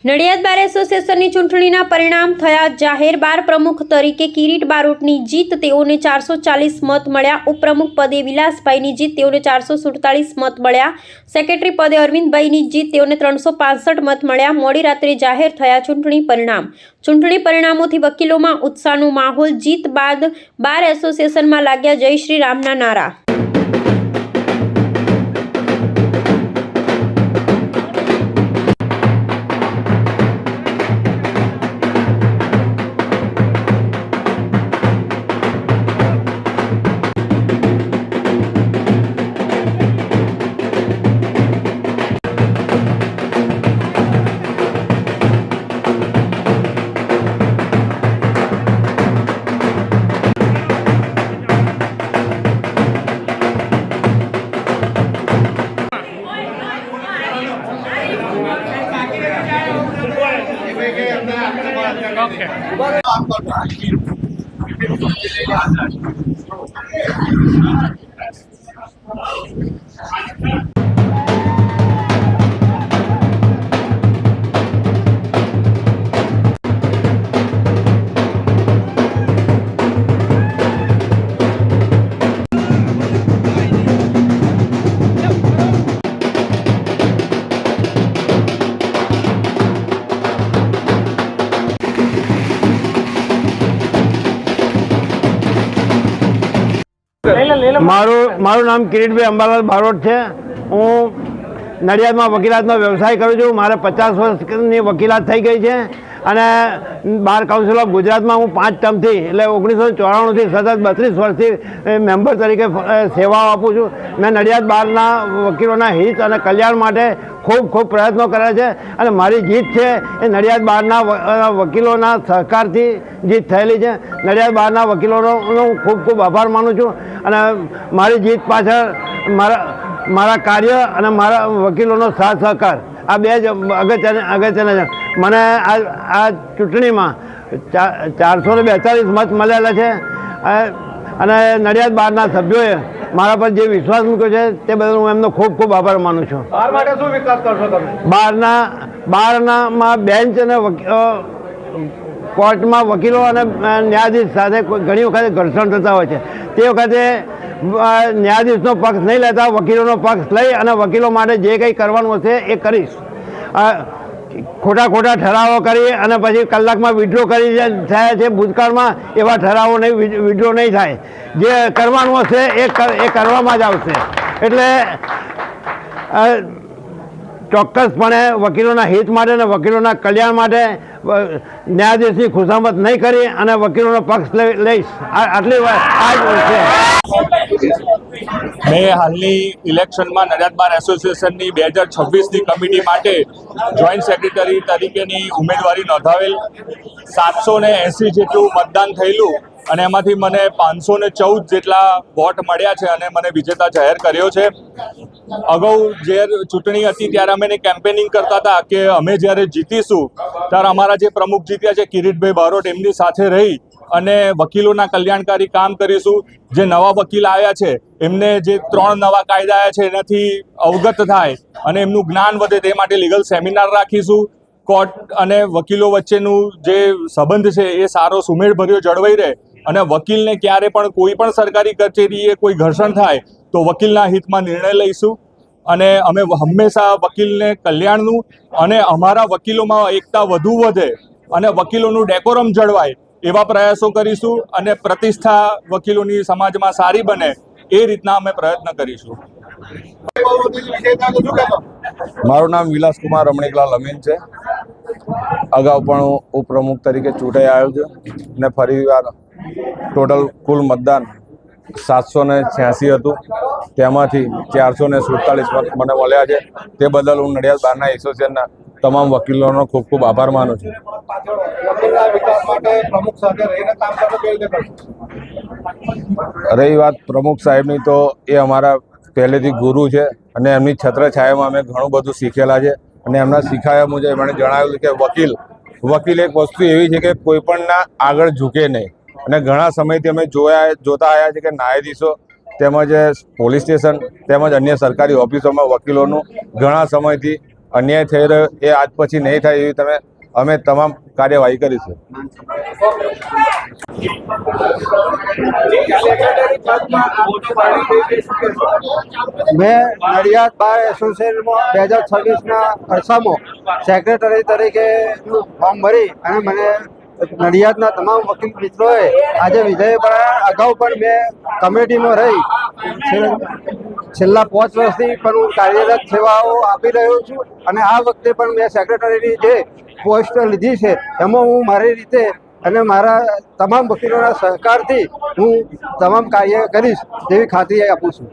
નડિયાદ બાર એસોસિએશનની ચૂંટણીના પરિણામ થયા જાહેર। બાર પ્રમુખ તરીકે કિરીટ બારોટની જીત, તેઓને 440 મત મળ્યા। ઉપપ્રમુખ પદે વિલાસભાઈની જીત, તેઓને 447 મત મળ્યા। સેક્રેટરી પદે અરવિંદભાઈની જીત, તેઓને 365 મત મળ્યા। મોડી રાત્રે જાહેર થયા ચૂંટણી પરિણામ। ચૂંટણી પરિણામોથી વકીલોમાં ઉત્સાહનો માહોલ। જીત બાદ બાર એસોસિએશનમાં લાગ્યા જય શ્રી રામના નારા। મારું નામ કિરીટભાઈ અંબાલાલ બારોટ છે। હું નડિયાદમાં વકીલાતનો વ્યવસાય કરું છું। મારે 50 વર્ષની વકીલાત થઈ ગઈ છે અને બાર કાઉન્સિલ ઓફ ગુજરાતમાં હું 5 ટર્મથી એટલે 1994થી સતત 32 વર્ષથી મેમ્બર તરીકે સેવાઓ આપું છું। મેં નડિયાદ બારના વકીલોના હિત અને કલ્યાણ માટે ખૂબ પ્રયત્નો કર્યા છે અને મારી જીત છે એ નડિયાદ બારના વકીલોના સહકારથી જીત થયેલી છે। નડિયાદ બારના વકીલોનો હું ખૂબ આભાર માનું છું અને મારી જીત પાછળ મારા કાર્ય અને મારા વકીલોનો સાથ સહકાર આ બે જ અગત્યના છે। મને આ ચૂંટણીમાં 442 મત મળેલા છે અને નડિયાદ બારના સભ્યોએ મારા પર જે વિશ્વાસ મૂક્યો છે તે બદલ હું એમનો ખૂબ આભાર માનું છું। બાર માટે શું વિકાસ કરશો તમે? બારનામાં બેન્ચ અને કોર્ટમાં વકીલો અને ન્યાયાધીશ સાથે ઘણી વખતે ઘર્ષણ થતા હોય છે। તે વખતે ન્યાયાધીશનો પક્ષ નહીં લેતા વકીલોનો પક્ષ લઈ અને વકીલો માટે જે કંઈ કરવાનું હશે એ કરીશ। ખોટા ઠરાવો કરી અને પછી કલાકમાં વિડ્રો કરી થયા છે ભૂતકાળમાં, એવા ઠરાવો નહીં, વિડ્રો નહીં થાય। જે કરવાનું હશે એ કરવામાં જ આવશે। એટલે ચોક્કસપણે વકીલોના હિત માટે અને વકીલોના કલ્યાણ માટે ન્યાયાધીશની ખુશામત નહીં કરી અને વકીલોનો પક્ષ લઈશ। આટલી આ જ છે। મેં હાલની ઇલેક્શનમાં નડિયાદ બાર એસોસિએશનની 2026ની કમિટી માટે જોઈન્ટ સેક્રેટરી તરીકેની ઉમેદવારી નોંધાવેલ। 780 જેટલું મતદાન થયેલું અને એમાંથી મને 514 જેટલા વોટ મળ્યા છે અને મને વિજેતા જાહેર કર્યો છે। અગાઉ જ્યારે ચૂંટણી હતી ત્યારે અમે કેમ્પેનિંગ કરતા હતા કે અમે જ્યારે જીતીશું ત્યારે અમારા જે પ્રમુખ જીત્યા છે કિરીટભાઈ બારોટ, એમની સાથે રહી અને વકીલોના કલ્યાણકારી કામ કરીશું। જે નવા વકીલ આવ્યા છે એમને જે 3 નવા કાયદા આવ્યા છે એનાથી અવગત થાય અને એમનું જ્ઞાન વધે તે માટે લીગલ સેમિનાર રાખીશું। કોર્ટ અને વકીલો વચ્ચેનું જે સંબંધ છે એ સારો સુમેળભર્યો જળવાઈ રહે અને વકીલને ક્યારે પણ કોઈ પણ સરકારી કચેરીએ કોઈ ઘર્ષણ થાય તો વકીલના હિતમાં નિર્ણય લઈશું અને અમે હંમેશા વકીલને કલ્યાણનું અને અમારા વકીલોમાં એકતા વધુ વધે અને વકીલોનું ડેકોરમ જળવાય એવા પ્રયાસો કરીશું અને પ્રતિષ્ઠા વકીલોની સમાજમાં સારી બને એ રીતના અમે પ્રયત્ન કરીશું। મારું નામ વિલાસકુમાર રમણીકલાલ અમીન છે। અગાઉ પણ હું ઉપપ્રમુખ તરીકે ચૂંટાઈ આવ્યો છું અને ફરીવાર ટોટલ કુલ મતદાન 786 હતું, તેમાંથી 447 મત મને મળ્યા છે। તે બદલ હું નડિયાદ બારના એસોસિએશનના તમામ વકીલોનો ખૂબ આભાર માનું છું। રહી વાત પ્રમુખ સાહેબની, તો એ અમારા પહેલેથી ગુરુ છે અને એમની છત્રછાયામાં અમે ઘણું બધું શીખેલા છે અને એમના શીખાયા મુજબ એમણે જણાવ્યું કે વકીલ એક વસ્તુ એવી છે કે કોઈ પણના આગળ ઝૂકે નહીં અને ઘણા સમયથી અમે જોતા આવ્યા છે કે ન્યાયાધીશો તેમજ પોલીસ સ્ટેશન તેમજ અન્ય સરકારી ઓફિસોમાં વકીલોનું ઘણા સમયથી અન્યાય થઈ રહ્યો એ આજ પછી નહીં થાય એવી અમે તમામ કાર્યવાહી કરીશું. મેં નડિયાદ બાર એસોસિએશનમાં 2026ના અરસામાં સેક્રેટરી તરીકેનું ફોર્મ ભરી અને મને નડિયાદના તમામ વકીલ મિત્રોએ આજે વિજય બનાવ્યા. અગાઉ પણ મેં કમિટીમાં રહી છેલ્લા 5 વર્ષથી પણ હું કાર્યરત સેવાઓ આપી રહ્યો છું અને આ વખતે પણ મેં સેક્રેટરીની જે પોસ્ટ લીધી છે એમાં હું મારી રીતે અને મારા તમામ વકીલોના સહકારથી હું તમામ કાર્ય કરીશ તેવી ખાતરી આપું છું.